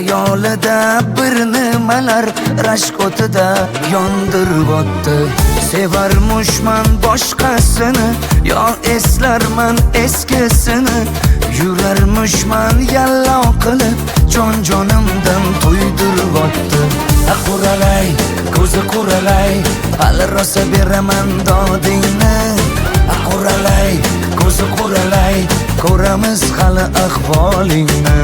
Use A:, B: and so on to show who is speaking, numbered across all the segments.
A: Xayolida bir nimalar rashk o'tida yondiribotdi. Sevarmushman boshqasini, yo eslarman eskisini. Yurarmushman yallo qilib, jon-jonimdan to'ydiribotdi. Quralay, ko'zi quralay, hali rosa beraman dodingni. Quralay, ko'zi quralay, ko'ramiz hali ahvolingni.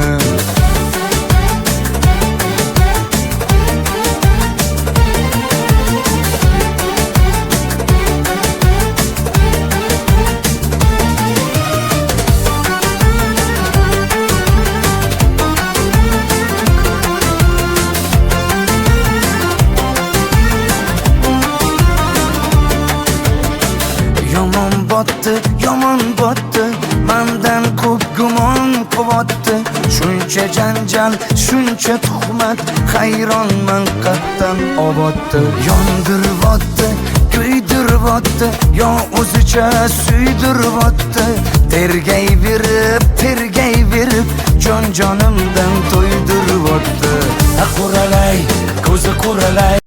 A: Yomon botdi, mendan ko'p gumon quvotdi. Shuncha janjal, shuncha tuhmat, hayronman qattan oboddi. Yondiribotdi, kuydiribotdi, yo o'zicha suydiribotdi. Tergayverib, jon-jonimdan to'ydiribotdi. Quralay, ko'zi quralay.